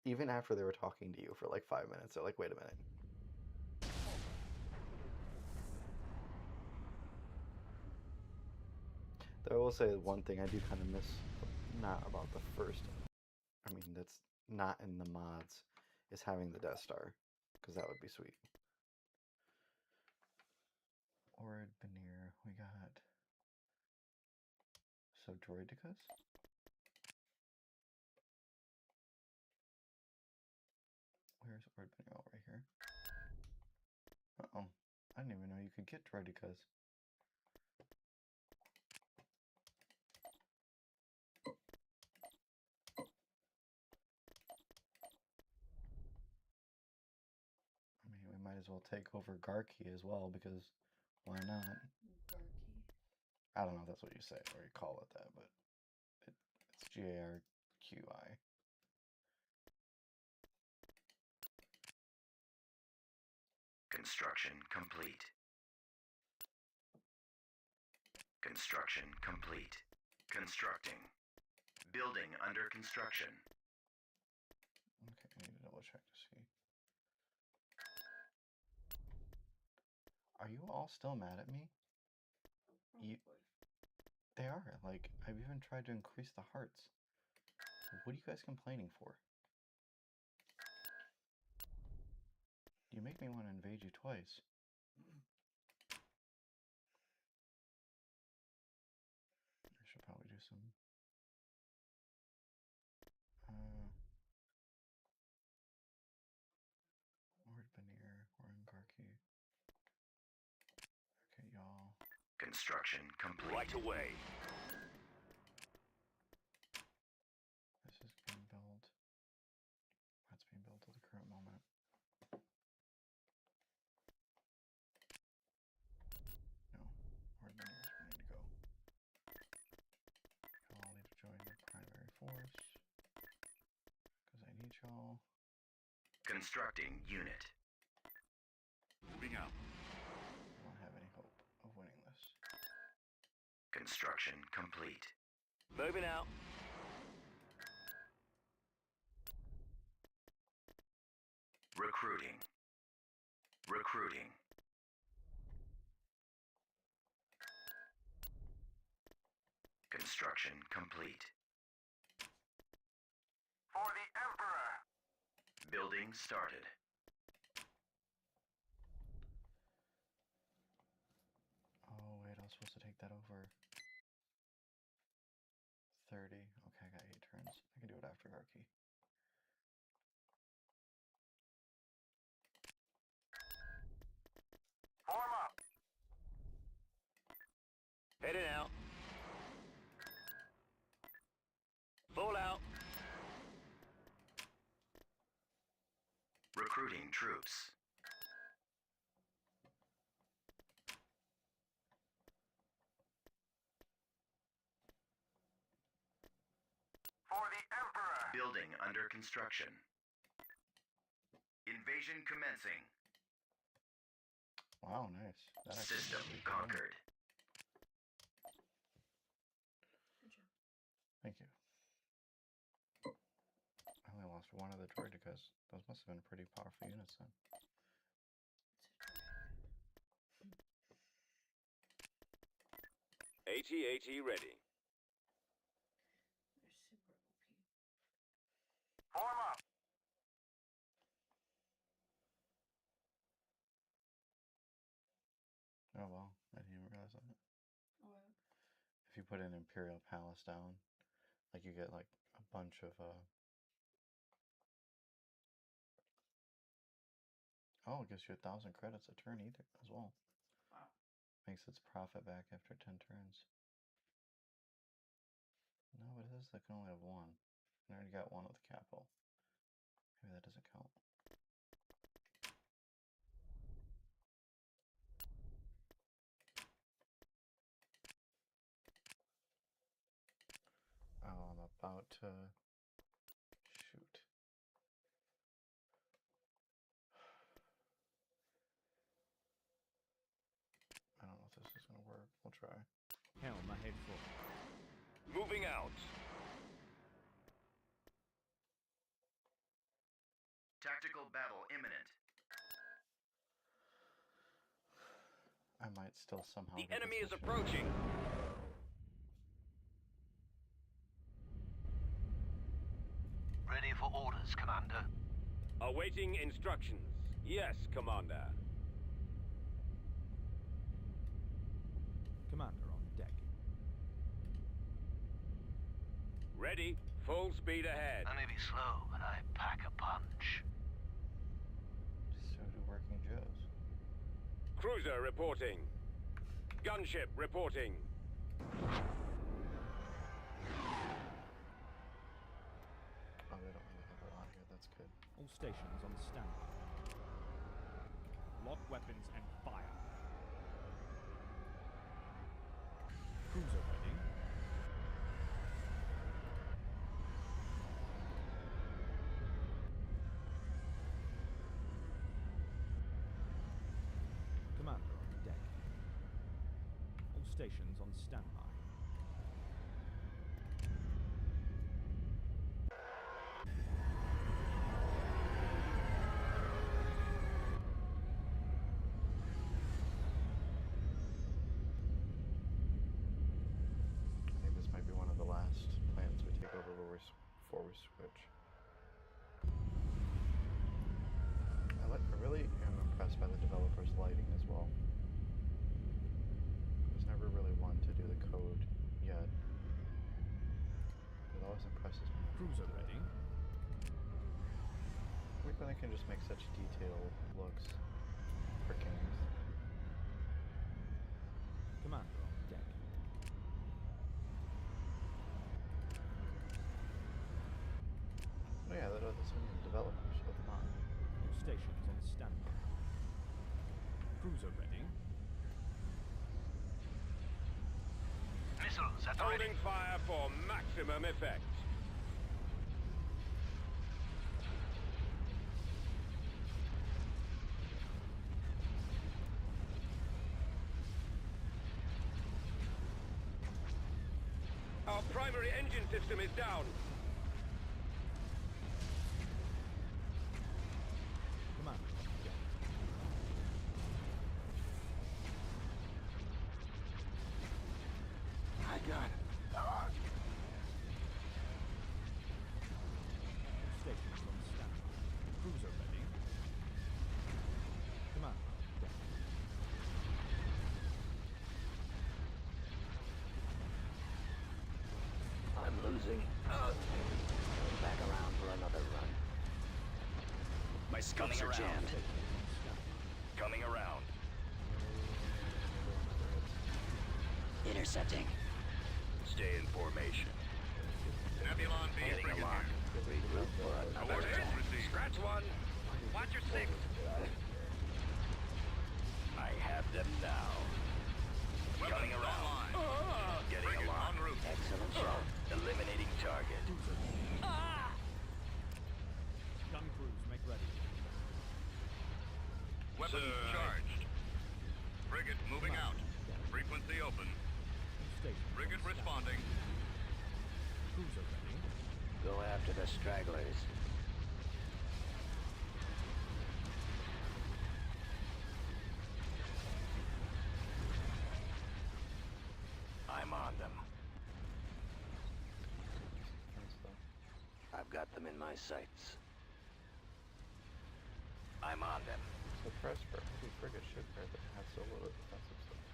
Even after they were talking to you for like 5 minutes, they're like, wait a minute. Though I will say one thing I do kind of miss, not about the first, I mean, that's not in the mods, is having the Death Star, because that would be sweet. Ord Veneer, we got, so Droidicas? Where's Ord Veneer? Oh, right here. Uh-oh, I didn't even know you could get Droidicas. I mean, we might as well take over Garki as well, because why not? Garky. I don't know if that's what you say or you call it that, but it's Garqi. Construction complete. Construction complete. Constructing. Building under construction. Okay, I need to double check to see. Are you all still mad at me? You, they are. Like, I've even tried to increase the hearts. What are you guys complaining for? You make me want to invade you twice. I should probably do some... Ord Veneer, we're in Garki. Okay, y'all. Construction complete. Right away. This is being built. That's being built at the current moment. No, Ord Veneers, we need to go. Y'all need to join the primary force. Because I need y'all. Constructing unit. Moving out. I don't have any hope of winning this. Construction complete. Moving out. Recruiting. Recruiting. Construction complete. For the Emperor! Building started. Oh, wait, I was supposed to take that over. 30. Okay, I got 8 turns. I can do it after Garki. Form up! Heading out. Full out. Recruiting troops. For the Emperor! Building under construction. Invasion commencing. Wow, nice. That actually System was pretty good. conquered. Good job. Thank you. I only lost one of the Droidicas. Those must have been pretty powerful units then. AT-AT ready. They're super OP. Form up! Oh well, I didn't even realize that. What? If you put an Imperial Palace down, like you get like a bunch of oh, it gives you 1,000 credits a turn either as well. Wow. Makes its profit back after 10 turns. No, but it says they can only have one. I already got one with the capital. Maybe that doesn't count. Oh, I'm about to shoot. I don't know if this is gonna work. We'll try. Hell, my head full. Moving out. Tactical battle imminent. I might still somehow. The get enemy this is mission. approaching. Ready for orders, Commander. Awaiting instructions. Yes, Commander. Commander on deck. Ready. Full speed ahead. I may be slow, but I pack a punch. So do working Joes. Cruiser reporting. Gunship reporting. Oh, they don't really have a lot here. That's good. All stations on standby. Lock weapons and fire. Cruiser ready. Commander on deck. All stations on standby. I think this might be one of the last plans we take over before we switch. I really am impressed by the developer's lighting as well. I was never really one to do the code yet. It always impresses me. Cruiser ready. Like when they can just make such detailed looks for games. Commander on deck. Oh yeah, that are some developers of the mod. All stations on standby. Cruiser ready. Missiles at the ready. Holding fire for maximum effect. Our primary engine system is down. Commander on deck. I got it. All stations on standby. Cruiser ready. Commander on deck. I'm losing. Back around for another run. My scopes are jammed. Coming around. Intercepting. Stay in formation. Nebulon being Getting a frigated lock. here. Regroup for another Orders attack. received. Scratch one. Watch your six. I have them now. Coming Weapons around. online. Getting Frigate a lock. en route. Excellent shot. Eliminating target. Gun crews make ready. Weapons charged. Frigate moving out. Frequency open. All stations Frigate on standby. responding. Cruiser ready. Go after the stragglers. I'm on them. And stuff. I've got them in my sights. I'm on them. So press for heavy frigate shipwreck that has so little defensive stuff.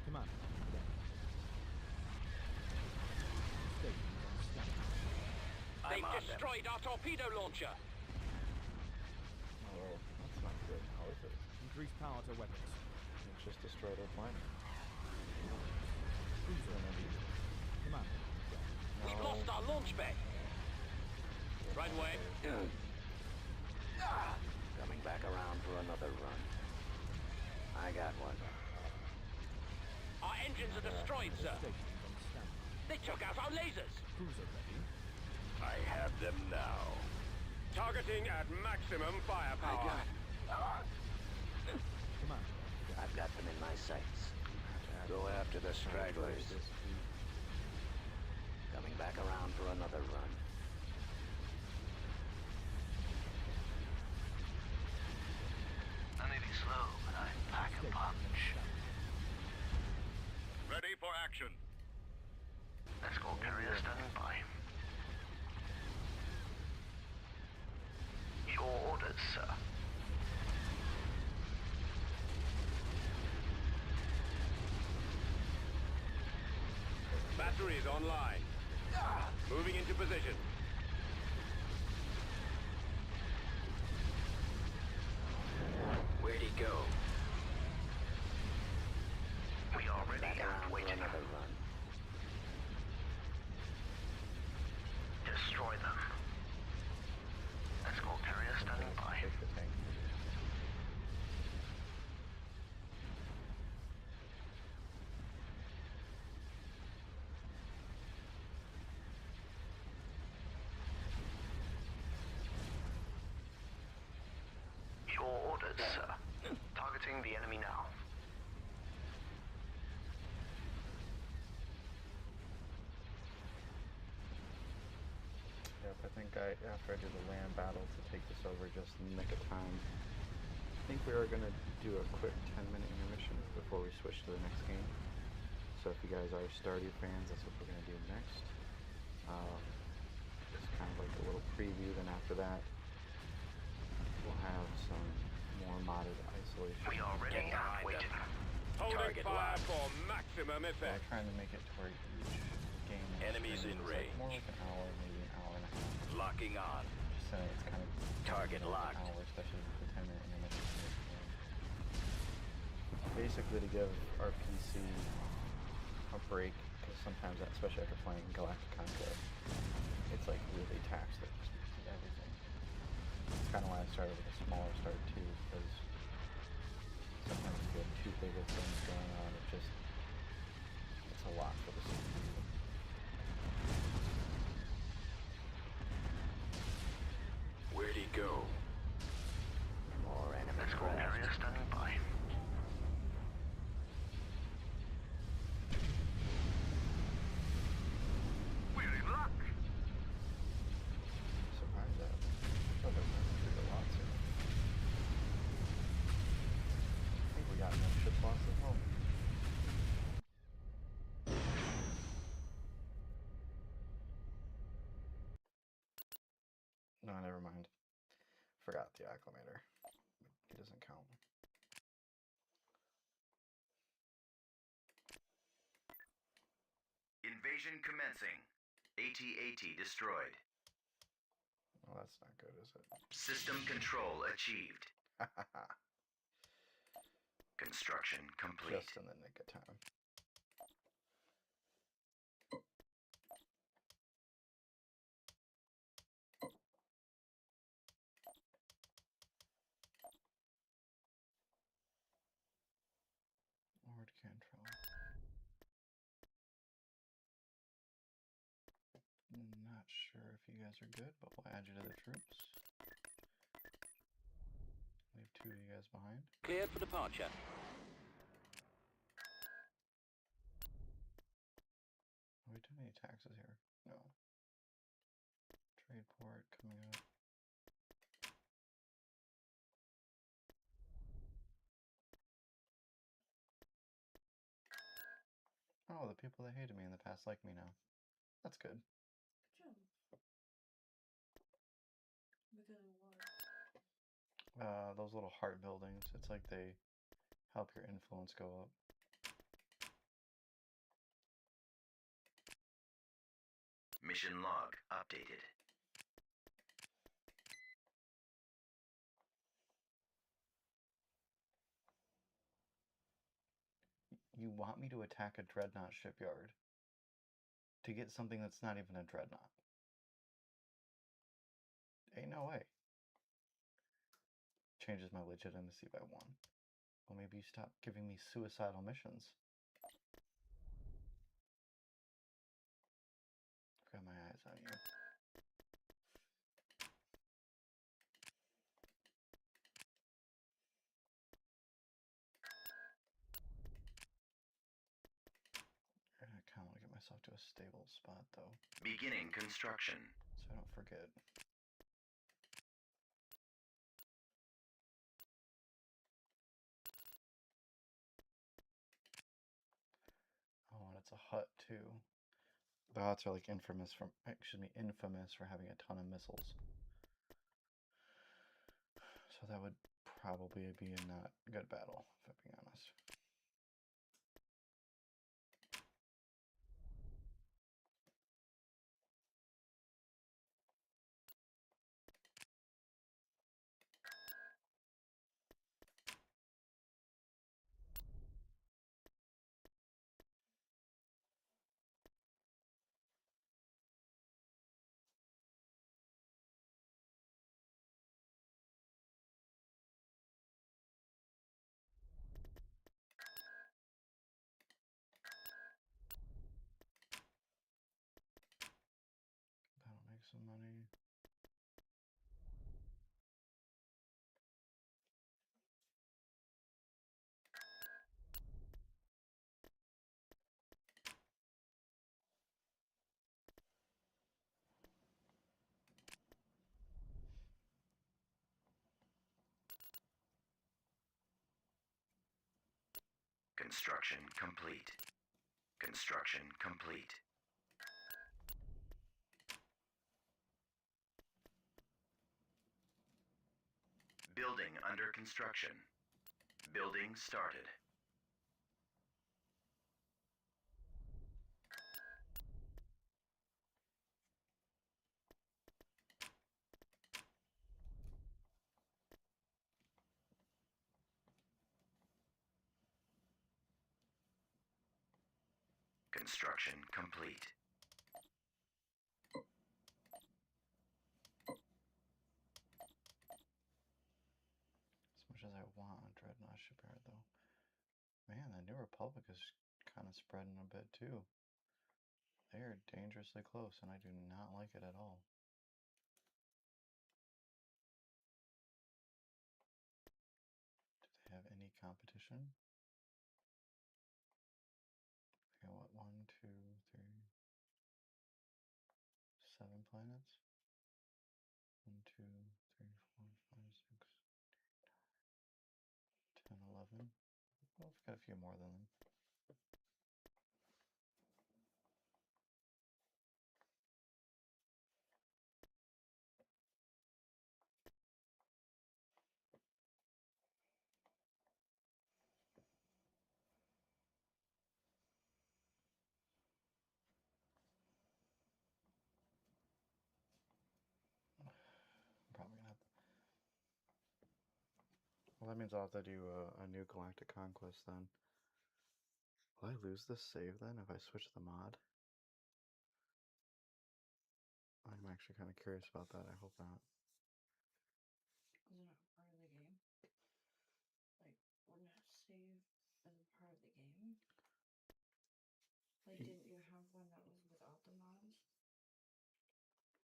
Commander on deck. Stations on standby. They've I'm on them. destroyed our torpedo launcher. Oh, that's not good. How is it? Increase power to weapons. It's just destroyed our planet. Cruiser ready. Commander on deck. We've lost our launch bay. Right away. Coming back around for another run. I got one. Our engines are destroyed, sir. Stations on standby. They took out our lasers. Cruiser ready. I have them now. Targeting at maximum firepower. Commander on deck. I've got them in my sights. Go after the stragglers. Coming back around for another run. Escort carrier standing by. Your orders, sir. Batteries online. Moving into position. Where'd he go? We are ready Back and around for waiting. another run. Destroy them. Escort carrier standing by. Take the tank. Your orders, sir. Targeting the enemy now. Yep, I think after I did the land battle to take this over just in the nick of time, I think we are going to do a quick 10-minute intermission before we switch to the next game. So if you guys are Stardew fans, that's what we're going to do next. It's kind of like a little preview, then after that, we'll have some more modded isolation. We are ready and waiting. Holding Target fire locked. for maximum We're effect. trying to make it to where each game Enemies in is range. more like an hour, maybe an hour and a half. Locking on. So it's kind of Target an locked. hour, especially with the 10-minute intermission. Basically to give our PC a break, because sometimes, especially after playing Galactic Conquest, it's like really taxed at just everything. It's kind of why I started with a smaller start too, because sometimes if you have too big of things going on, it's a lot for the CPU. Where'd he go? More enemy Escort carrier crashed. standing by. We're in luck. Surprised that. I thought they were going to shoot a lot sooner. I think we got no ship loss at home. No, never mind. Forgot the acclimator. It doesn't count. Invasion commencing. AT-AT destroyed. Well, that's not good, is it? System control achieved. Construction complete. Just in the nick of time. Lord Cantrell. Not sure if you guys are good, but we'll add you to the troops. Leave 2 of you guys behind. Cleared for departure. Have we done any taxes here? No. Trade port coming up. Oh, the people that hated me in the past like me now. That's good. Good job. Because of what? Those little heart buildings, it's like they help your influence go up. Mission log updated. You want me to attack a dreadnought shipyard to get something that's not even a dreadnought? Ain't no way. Changes my legitimacy by 1. Well, maybe you stop giving me suicidal missions. I've got my eyes on you. I kind of want to get myself to a stable spot, though, Beginning construction. so I don't forget. Oh, and it's a hut, too. The Hots are like infamous for having a ton of missiles. So that would probably be a not good battle, if I'm being honest. That'll make some money. Construction complete. Construction complete. Building under construction. Building started. Construction complete. As much as I want a Dreadnought shipyard, though. Man, the New Republic is kind of spreading a bit, too. They are dangerously close, and I do not like it at all. Do they have any competition? They got what, 1, 2, 3, 7 planets? 1, 2, 3, 4, 5, 6, 10, 11. Well, we've got a few more than them. I'm probably gonna have to... Well, that means I'll have to do a new Galactic Conquest then. Will I lose this save then if I switch the mod? I'm actually kind of curious about that. I hope not. Isn't it part of the game? Like, wouldn't it save as a part of the game? Like, didn't you have one that was without the mods?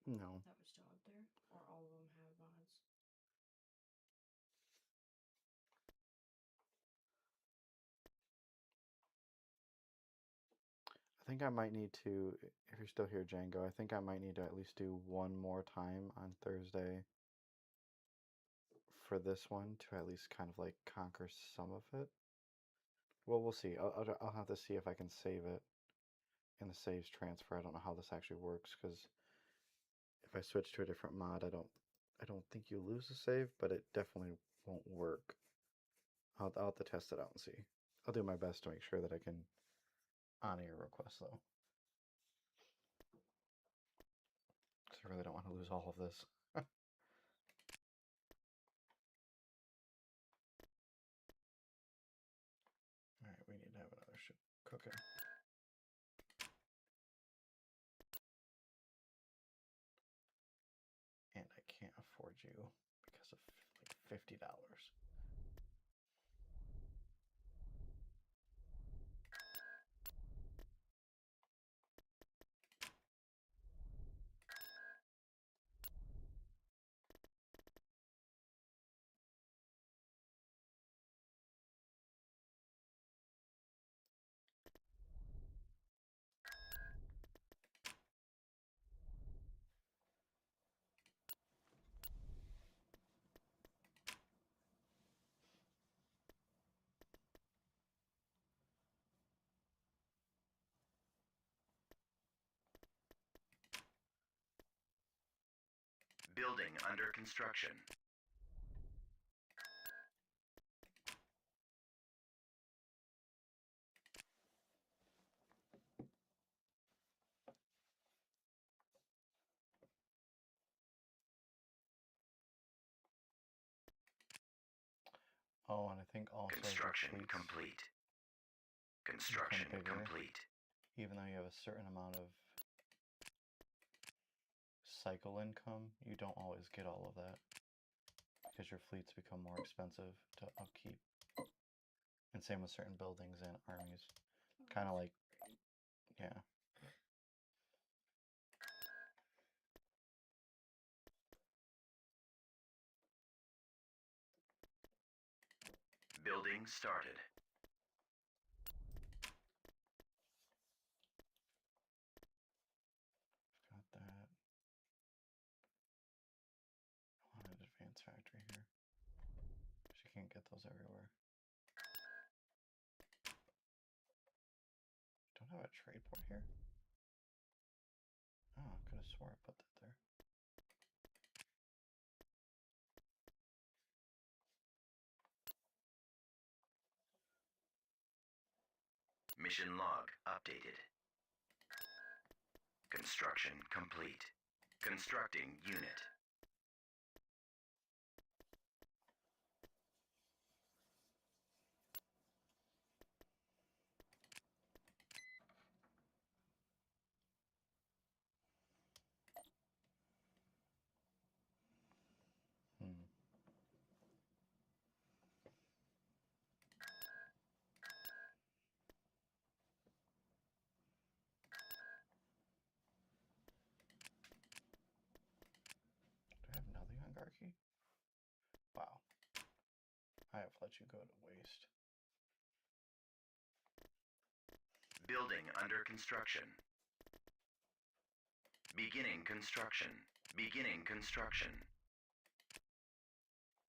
No. That was still out there? Or all of them have mods? I think I might need to, if you're still here, Django, I think I might need to at least do one more time on Thursday for this one to at least kind of like conquer some of it. Well, we'll see. I'll have to see if I can save it in the saves transfer. I don't know how this actually works because if I switch to a different mod, I don't think you lose the save, but it definitely won't work. I'll have to test it out and see. I'll do my best to make sure that I can honor your request though. Because I really don't want to lose all of this. Alright, we need to have another ship cooking. And I can't afford you because of like $50. Building under construction. Oh, and I think also the Construction fleets complete. become Construction bigger, complete. even though you have a certain amount of cycle income, you don't always get all of that because your fleets become more expensive to upkeep. And same with certain buildings and armies. Kind of like, yeah. Building started. Got that. I want an advanced factory here. But you can't get those everywhere. Don't have a trade port here? Oh, I could have swore I put that there. Mission log updated. Construction complete. Constructing unit. Hmm. Do I have nothing on Garki? Wow. I have let you go to waste. Building under construction. Beginning construction. Beginning construction.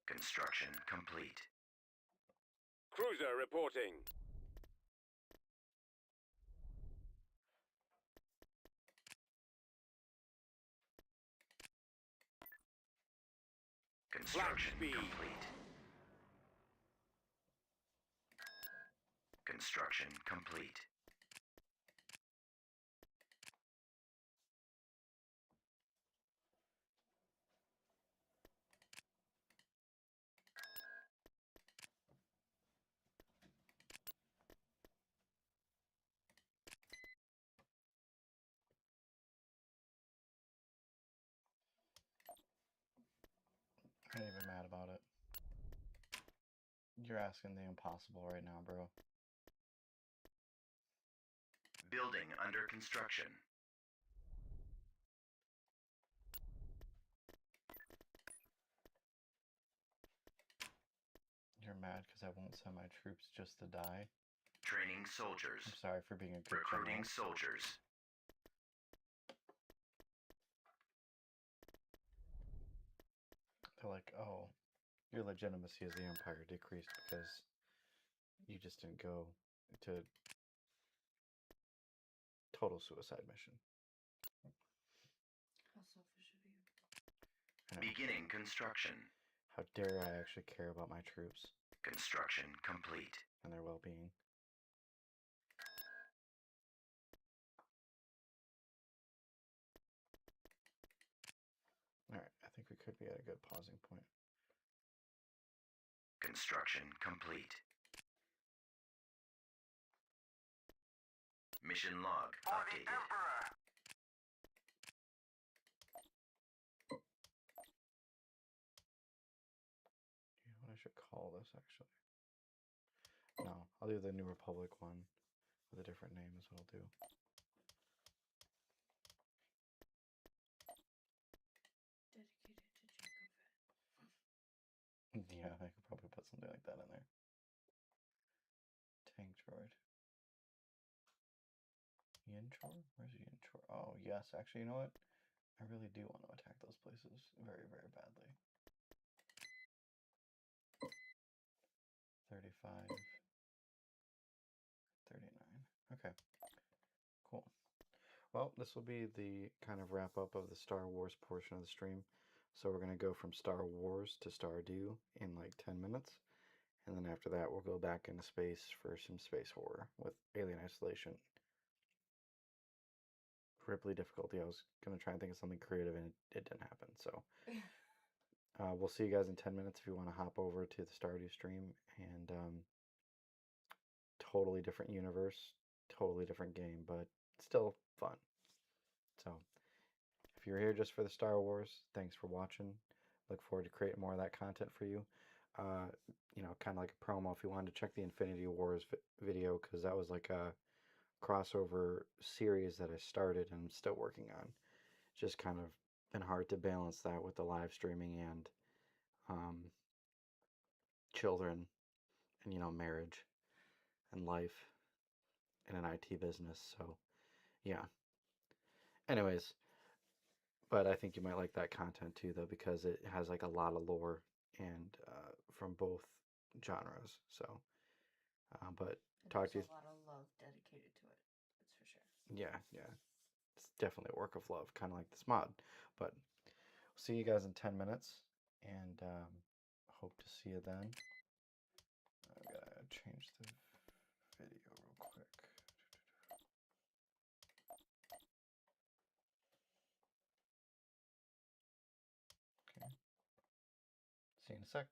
Construction complete. Cruiser reporting. Construction speed. complete. Construction complete. I ain't even mad about it. You're asking the impossible right now, bro. Building under construction. You're mad because I won't send my troops just to die. Training soldiers. I'm sorry for being a good Recruiting general. soldiers. They're like, oh, your legitimacy as the Empire decreased because you just didn't go to total suicide mission. How selfish of you. Beginning construction. How dare I actually care about my troops Construction complete. and their well-being. Alright, I think we could be at a good pausing point. Construction complete. Mission log updated. You know what I should call this, actually? No, I'll do the New Republic one with a different name is what I'll do. Dedicated to Jacob. Yeah, I could probably put something like that in there. Tank droid. Yinchor? Where's Yinchor? Oh, yes. Actually, you know what? I really do want to attack those places very, very badly. 35. 39. Okay. Cool. Well, this will be the kind of wrap up of the Star Wars portion of the stream. So we're going to go from Star Wars to Stardew in like 10 minutes. And then after that, we'll go back into space for some space horror with Alien Isolation. Ripley difficulty. I was going to try and think of something creative, and it didn't happen. So we'll see you guys in 10 minutes if you want to hop over to the Stardew stream. And totally different universe, totally different game, but still fun. So if you're here just for the Star Wars, thanks for watching. Look forward to creating more of that content for you. You know, kind of like a promo if you wanted to check the Infinity Wars video, because that was like a crossover series that I started and I'm still working on. Just kind of been hard to balance that with the live streaming and children and, you know, marriage and life in an IT business. So, yeah. Anyways, but I think you might like that content too, though, because it has like a lot of lore and from both genres. So, but And talk there's to you. a lot of love dedicated to it. That's for sure. Yeah, yeah. It's definitely a work of love, kind of like this mod. But we'll see you guys in 10 minutes, and hope to see you then. I gotta change the video real quick. Okay. See you in a sec.